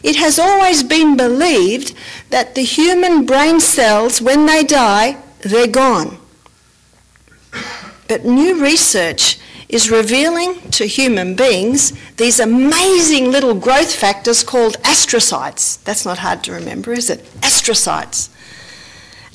It has always been believed that the human brain cells, when they die, they're gone. But new research is revealing to human beings these amazing little growth factors called astrocytes. That's not hard to remember, is it? Astrocytes.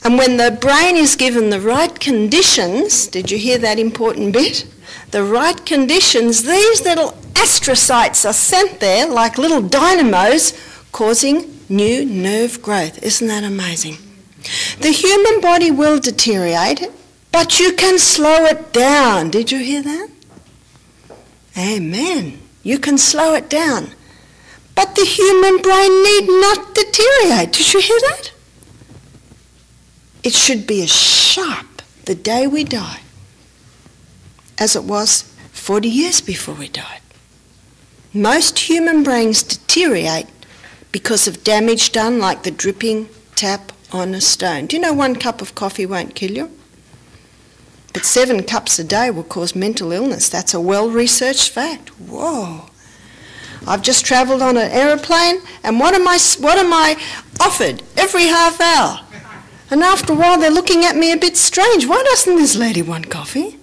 And when the brain is given the right conditions, did you hear that important bit? The right conditions, these little astrocytes are sent there like little dynamos, causing new nerve growth. Isn't that amazing? The human body will deteriorate, but you can slow it down. Did you hear that? Amen. You can slow it down. But the human brain need not deteriorate. Did you hear that? It should be as sharp the day we die as it was 40 years before we died. Most human brains deteriorate because of damage done, like the dripping tap on a stone. Do you know 1 cup of coffee won't kill you? But 7 cups a day will cause mental illness. That's a well-researched fact. Whoa. I've just travelled on an aeroplane, and what am I offered every half hour? And after a while they're looking at me a bit strange. Why doesn't this lady want coffee?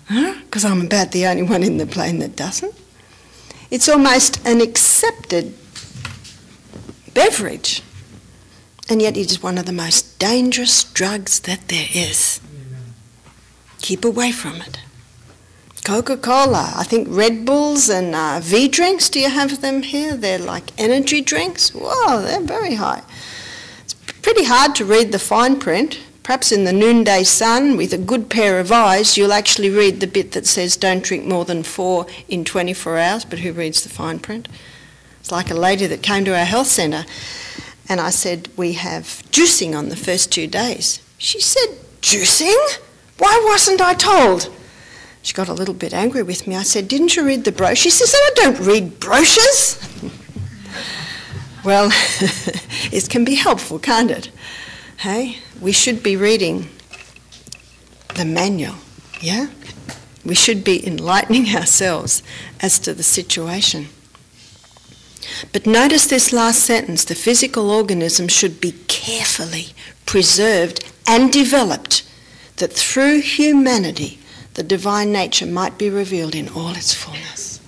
Huh? Because I'm about the only one in the plane that doesn't. It's almost an accepted beverage. And yet it is one of the most dangerous drugs that there is. Keep away from it. Coca-Cola, I think Red Bulls and V drinks, do you have them here? They're like energy drinks. Whoa, they're very high. It's pretty hard to read the fine print. Perhaps in the noonday sun with a good pair of eyes, you'll actually read the bit that says don't drink more than 4 in 24 hours, but who reads the fine print? It's like a lady that came to our health centre and I said, we have juicing on the first 2 days. She said, juicing? Why wasn't I told? She got a little bit angry with me. I said, didn't you read the brochure? She says, I don't read brochures. Well, it can be helpful, can't it? Hey, we should be reading the manual, yeah? We should be enlightening ourselves as to the situation. But notice this last sentence, the physical organism should be carefully preserved and developed, that through humanity the divine nature might be revealed in all its fullness.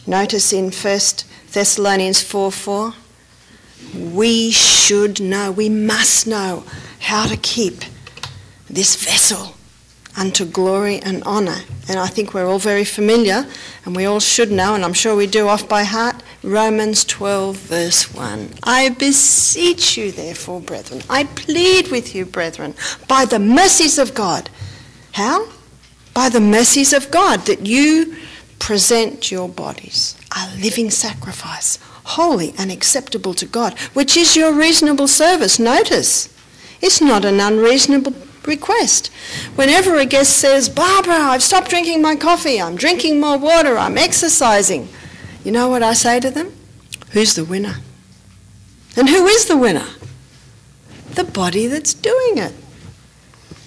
Notice in 1 Thessalonians 4:4, we should know, we must know how to keep this vessel unto glory and honour. And I think we're all very familiar, and we all should know, and I'm sure we do off by heart, Romans 12 verse 1. I beseech you therefore, brethren, I plead with you, brethren, by the mercies of God. How? By the mercies of God, that you present your bodies a living sacrifice, holy and acceptable to God, which is your reasonable service. Notice, it's not an unreasonable request. Whenever a guest says, Barbara, I've stopped drinking my coffee, I'm drinking more water, I'm exercising, you know what I say to them? Who's the winner? And who is the winner? The body that's doing it.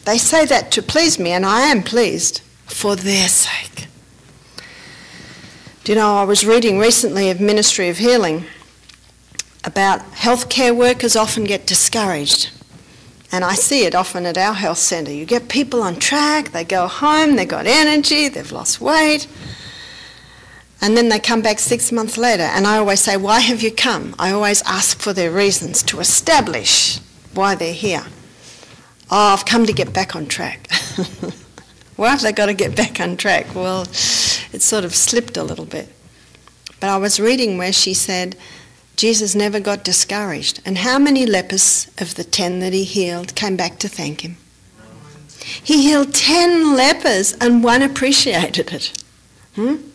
They say that to please me, and I am pleased for their sake. Do you know, I was reading recently of Ministry of Healing about healthcare workers often get discouraged. And I see it often at our health centre. You get people on track, they go home, they've got energy, they've lost weight, and then they come back 6 months later. And I always say, why have you come? I always ask for their reasons to establish why they're here. Oh, I've come to get back on track. Why have they got to get back on track? Well, it sort of slipped a little bit. But I was reading where she said, Jesus never got discouraged. And how many lepers of the 10 that he healed came back to thank him? He healed 10 lepers and 1 appreciated it. And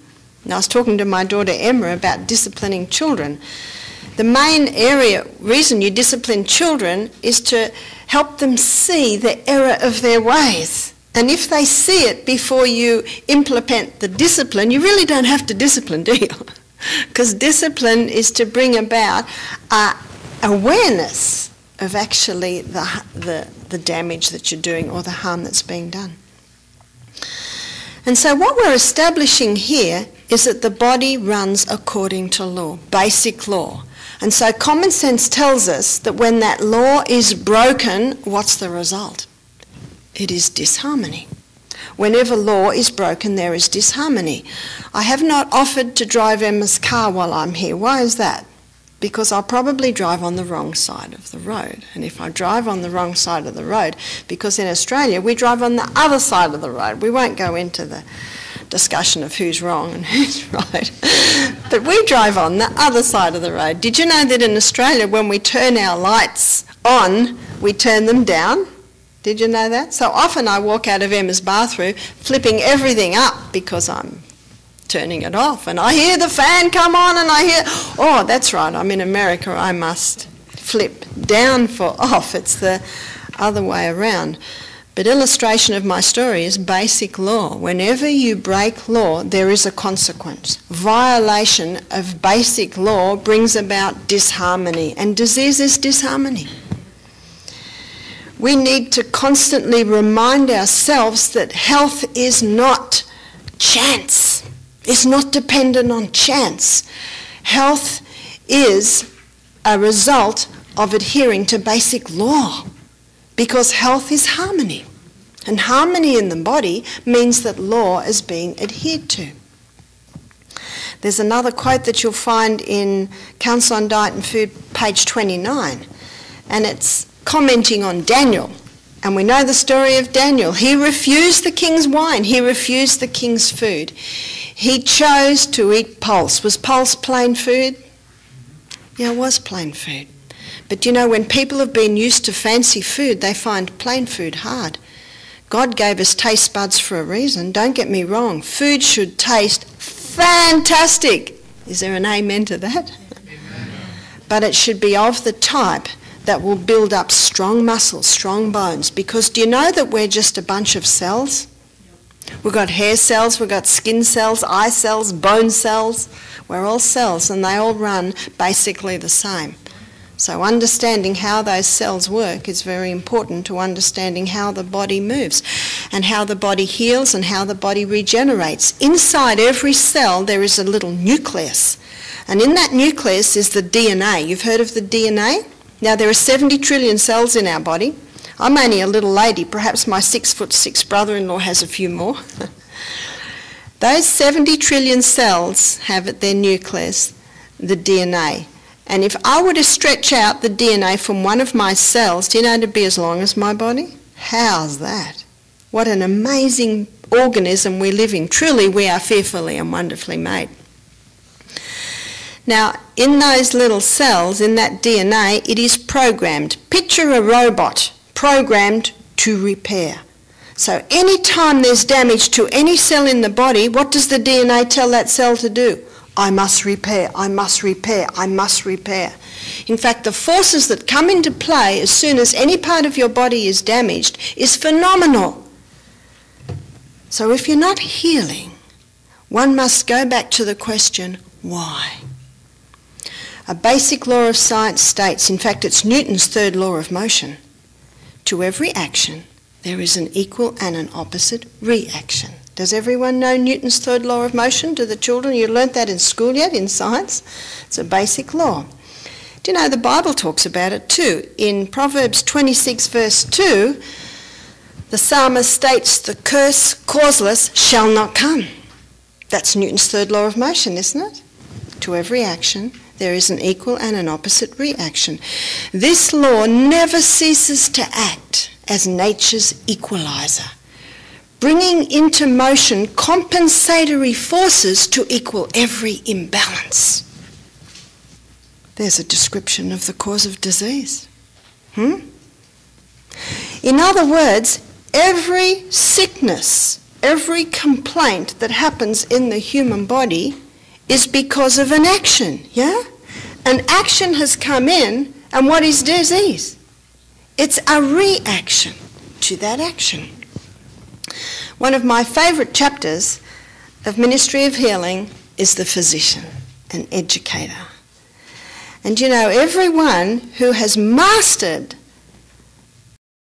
I was talking to my daughter Emma about disciplining children. The main reason you discipline children is to help them see the error of their ways. And if they see it before you implement the discipline, you really don't have to discipline, do you? Because discipline is to bring about awareness of actually the damage that you're doing or the harm that's being done. And so what we're establishing here is that the body runs according to law, basic law. And so common sense tells us that when that law is broken, what's the result? It is disharmony. Whenever law is broken, there is disharmony. I have not offered to drive Emma's car while I'm here. Why is that? Because I'll probably drive on the wrong side of the road. And if I drive on the wrong side of the road, because in Australia we drive on the other side of the road. We won't go into the discussion of who's wrong and who's right. But we drive on the other side of the road. Did you know that in Australia when we turn our lights on, we turn them down? Did you know that? So often I walk out of Emma's bathroom flipping everything up because I'm turning it off, and I hear the fan come on and I hear, oh, that's right, I'm in America, I must flip down for off. It's the other way around. But illustration of my story is basic law. Whenever you break law, there is a consequence. Violation of basic law brings about disharmony, and disease is disharmony. We need to constantly remind ourselves that health is not chance. It's not dependent on chance. Health is a result of adhering to basic law, because health is harmony. And harmony in the body means that law is being adhered to. There's another quote that you'll find in Council on Diet and Food, page 29, and it's commenting on Daniel. And we know the story of Daniel. He refused the king's wine. He refused the king's food. He chose to eat pulse. Was pulse plain food? Yeah, it was plain food. But you know, when people have been used to fancy food, they find plain food hard. God gave us taste buds for a reason. Don't get me wrong. Food should taste fantastic. Is there an amen to that? Amen. But it should be of the type that will build up strong muscles, strong bones. Because do you know that we're just a bunch of cells? We've got hair cells, we've got skin cells, eye cells, bone cells. We're all cells, and they all run basically the same. So understanding how those cells work is very important to understanding how the body moves and how the body heals and how the body regenerates. Inside every cell there is a little nucleus, and in that nucleus is the DNA. You've heard of the DNA? Now there are 70 trillion cells in our body. I'm only a little lady. Perhaps my 6'6" brother-in-law has a few more. Those 70 trillion cells have at their nucleus the DNA. And if I were to stretch out the DNA from one of my cells, do you know it'd be as long as my body? How's that? What an amazing organism we live in. Truly, we are fearfully and wonderfully made. Now, in those little cells, in that DNA, it is programmed. Picture a robot programmed to repair. So any time there's damage to any cell in the body, what does the DNA tell that cell to do? I must repair, I must repair, I must repair. In fact, the forces that come into play as soon as any part of your body is damaged is phenomenal. So if you're not healing, one must go back to the question, why? A basic law of science states, in fact it's Newton's third law of motion, to every action there is an equal and an opposite reaction. Does everyone know Newton's third law of motion? Do the children? You learnt that in school yet, in science? It's a basic law. Do you know the Bible talks about it too? In Proverbs 26 verse 2, the psalmist states, the curse causeless shall not come. That's Newton's third law of motion, isn't it? To every action there is an equal and an opposite reaction. This law never ceases to act as nature's equalizer, bringing into motion compensatory forces to equal every imbalance. There's a description of the cause of disease. In other words, every sickness, every complaint that happens in the human body is because of an action, yeah? An action has come in, and what is disease? It's a reaction to that action. One of my favourite chapters of Ministry of Healing is the physician, an educator. And you know, everyone who has mastered